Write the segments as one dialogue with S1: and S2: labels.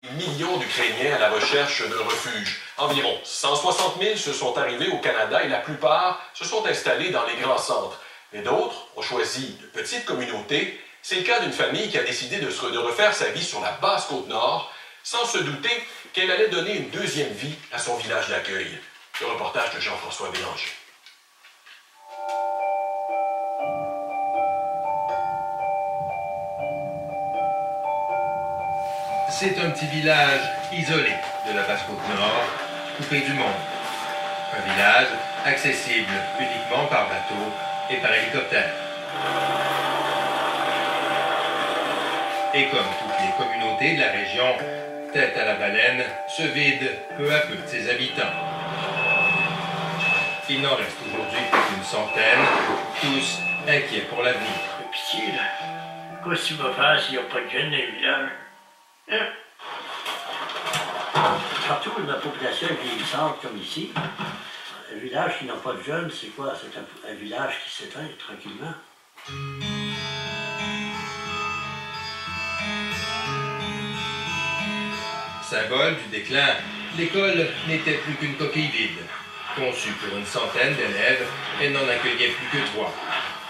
S1: Millions d'Ukrainiens à la recherche d'un refuge. Environ 160 000 se sont arrivés au Canada et la plupart se sont installés dans les grands centres. Mais d'autres ont choisi de petites communautés. C'est le cas d'une famille qui a décidé de refaire sa vie sur la basse Côte-Nord sans se douter qu'elle allait donner une deuxième vie à son village d'accueil. Le reportage de Jean-François Bélanger.
S2: C'est un petit village isolé de la Basse-Côte-Nord, coupé du monde. Un village accessible uniquement par bateau et par hélicoptère. Et comme toutes les communautés de la région, Tête à la Baleine se vide peu à peu de ses habitants. Il n'en reste aujourd'hui plus qu'une centaine, tous inquiets pour l'avenir.
S3: Pitié, là. Qu'est-ce que tu vas faire s'il n'y a pas de jeunes dans le village? Hein? Surtout la population est vieillissante comme ici. Un village qui n'a pas de jeunes, c'est quoi? C'est un village qui s'éteint tranquillement.
S2: Symbole du déclin, l'école n'était plus qu'une coquille vide. Conçue pour une centaine d'élèves, elle n'en accueillait plus que 3.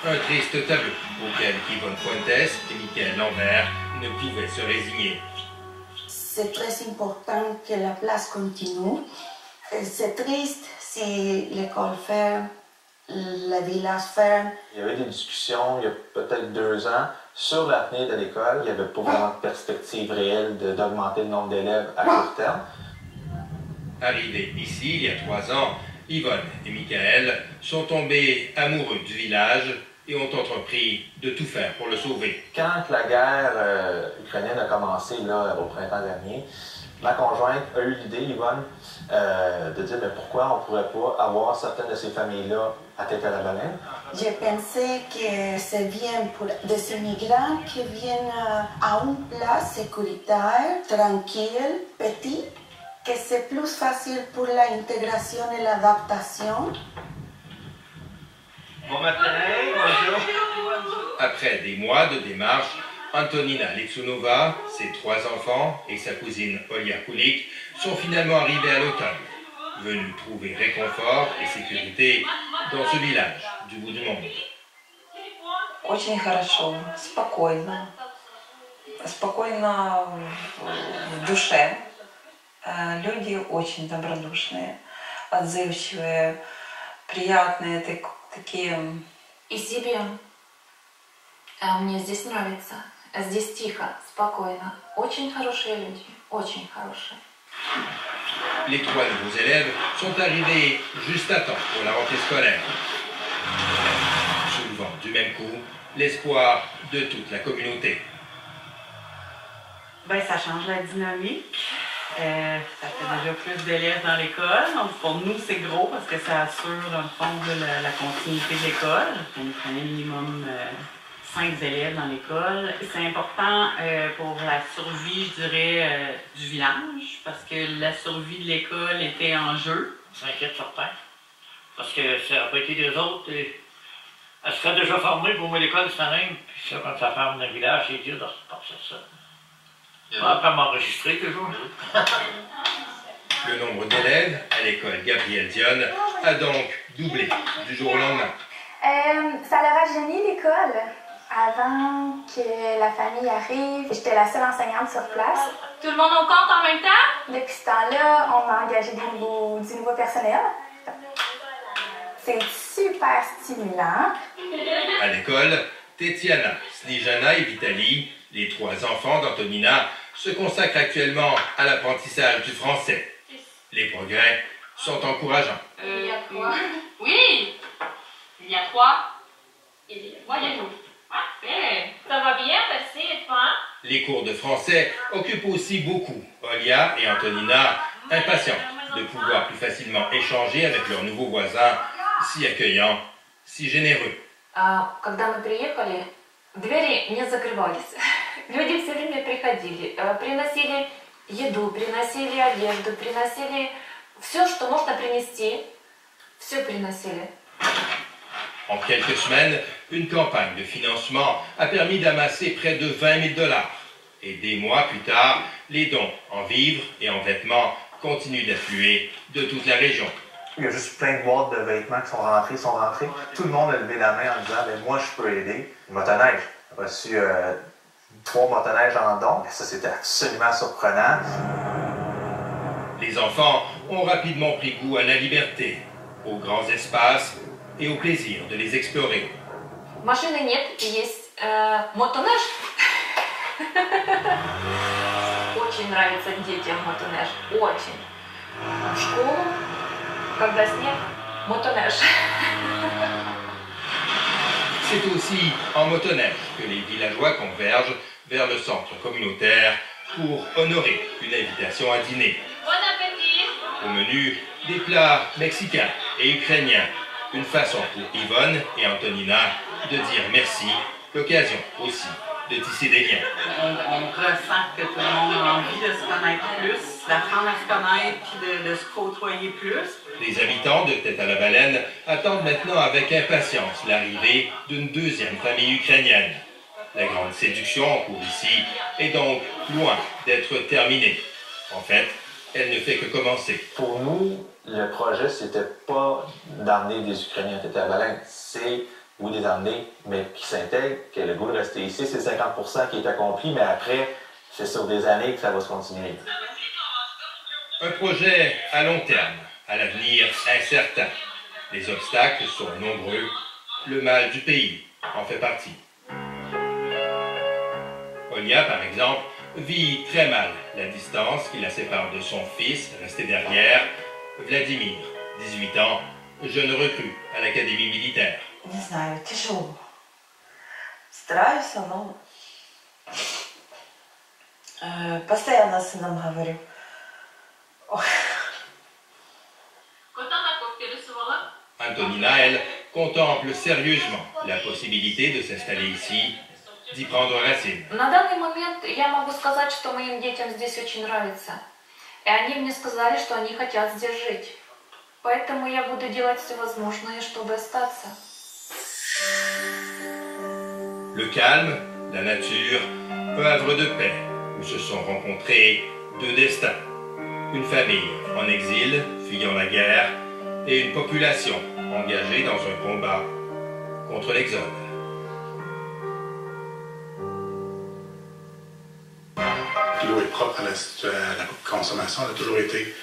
S2: Un triste tableau auquel Yvonne Fuentes et Michael Lambert ne pouvaient se résigner.
S4: C'est très important que la place continue. C'est triste si l'école ferme, le village ferme.
S5: Il y avait des discussions il y a peut-être 2 ans sur l'avenir de l'école. Il n'y avait pas vraiment de perspective réelle d'augmenter le nombre d'élèves à court terme.
S2: Arrivés ici il y a 3 ans, Yvonne et Michael sont tombés amoureux du village et ont entrepris de tout faire pour le sauver.
S5: Quand la guerre ukrainienne a commencé là, au printemps dernier, ma conjointe a eu l'idée, Yvonne, de dire mais pourquoi on ne pourrait pas avoir certaines de ces familles-là à Tête à la Baleine.
S4: J'ai pensé que c'est bien pour des immigrants qui viennent à une place sécuritaire, tranquille, petite, que c'est plus facile pour l'intégration et l'adaptation.
S3: Bon matin, bonjour.
S2: Après des mois de démarches, Antonina Litsunova, ses 3 enfants et sa cousine Olia Kulik sont finalement arrivés à l'automne, venus trouver réconfort et sécurité dans ce village du bout du monde.
S6: Очень хорошо, спокойно. Спокойно в душе. Люди очень добродушные, отзывчивые, приятные, такие.
S7: И себе. Мне здесь нравится. Здесь тихо, спокойно. Очень хорошие люди, очень хорошие.
S2: Les 3 nouveaux élèves sont arrivés juste à temps pour la rentrée scolaire. Soulevant du même coup l'espoir de toute la communauté.
S8: Ben, ça change la dynamique. Ça fait déjà plus d'élèves dans l'école. Donc, pour nous, c'est gros parce que ça assure, dans le fond, la continuité de l'école. On nous prenait minimum 5 élèves dans l'école. C'est important pour la survie, je dirais, du village parce que la survie de l'école était en jeu.
S3: On s'inquiète certain. Parce que ça n'a pas été des autres. Elle serait déjà formée pour moi l'école cette année. Puis ça, quand ça ferme dans le village, c'est dur de repartir ça. Après m'enregistrer toujours.
S2: Le nombre d'élèves à l'école Gabriel Dionne a donc doublé du jour au lendemain.
S9: Ça leur a gêné l'école. Avant que la famille arrive, j'étais la seule enseignante sur place.
S7: Tout le monde en compte en même temps?
S9: Depuis ce temps-là, on a engagé du nouveau personnel. C'est super stimulant.
S2: À l'école, Tetiana, Snijana et Vitali, les 3 enfants d'Antonina, se consacrent actuellement à l'apprentissage du français. Les progrès sont encourageants.
S7: Il y a 3. Oui! Il y a 3. Voyez-vous. Parfait. Ça va bien passer, et toi?
S2: Les cours de français occupent aussi beaucoup Olia et Antonina, impatientes de pouvoir plus facilement échanger avec leurs nouveaux voisins, si accueillants, si généreux.
S7: Когда мы приехали, двери не закрывались. Люди все время приходили, приносили еду, приносили одежду, приносили все, что можно принести, все приносили.
S2: En quelques semaines, une campagne de financement a permis d'amasser près de 20 000 $. Et des mois plus tard, les dons en vivres et en vêtements continuent d'affluer de toute la région.
S5: Il y a juste plein de boîtes de vêtements qui sont rentrées. Tout le monde a levé la main en disant « moi, je peux aider ». Motoneige. J'ai reçu 3 motoneiges en don. Ça, c'était absolument surprenant.
S2: Les enfants ont rapidement pris goût à la liberté, aux grands espaces et au plaisir de les explorer.
S7: Машины нет, есть мотонеж. Очень нравится детям мотонеж, очень. В школу, когда снег, мотонеж.
S2: C'est aussi en motoneige que les villageois convergent vers le centre communautaire pour honorer une invitation à dîner.
S7: Bon appétit!
S2: Au menu, des plats mexicains et ukrainiens. Une façon pour Yvonne et Antonina de dire merci, l'occasion aussi de tisser des liens.
S8: On ressent que tout le monde a envie de se connaître plus, d'apprendre à se connaître puis de se côtoyer plus.
S2: Les habitants de Tête-à-la-Baleine attendent maintenant avec impatience l'arrivée d'une deuxième famille ukrainienne. La grande séduction en cours ici est donc loin d'être terminée. En fait, elle ne fait que commencer.
S5: Pour nous, le projet, c'était pas d'emmener des Ukrainiens à Tête-à-la-Baleine, c'est ou des emmener, mais qui s'intègrent, qui a le goût de rester ici. C'est 50% qui est accompli, mais après, c'est sur des années que ça va se continuer.
S2: Un projet à long terme, à l'avenir incertain. Les obstacles sont nombreux, le mal du pays en fait partie. Olia, par exemple, vit très mal la distance qui la sépare de son fils, resté derrière, Vladimir, 18 ans, jeune recrue à l'académie militaire.
S6: Не знаю, тяжело. Стараюсь, но постоянно с сыном говорю. Ой.
S2: Antonina, elle, contemple sérieusement la possibilité de s'installer ici, d'y prendre racine.
S7: На данный момент я могу сказать, что моим детям здесь очень нравится. И они мне сказали, что они хотят здесь жить. Поэтому я буду делать все возможное, чтобы остаться.
S2: Le calme, la nature, peu havre de paix, où se sont rencontrés deux destins. Une famille en exil, fuyant la guerre, et une population engagée dans un combat contre l'exode.
S10: L'eau est propre à la consommation, elle a toujours été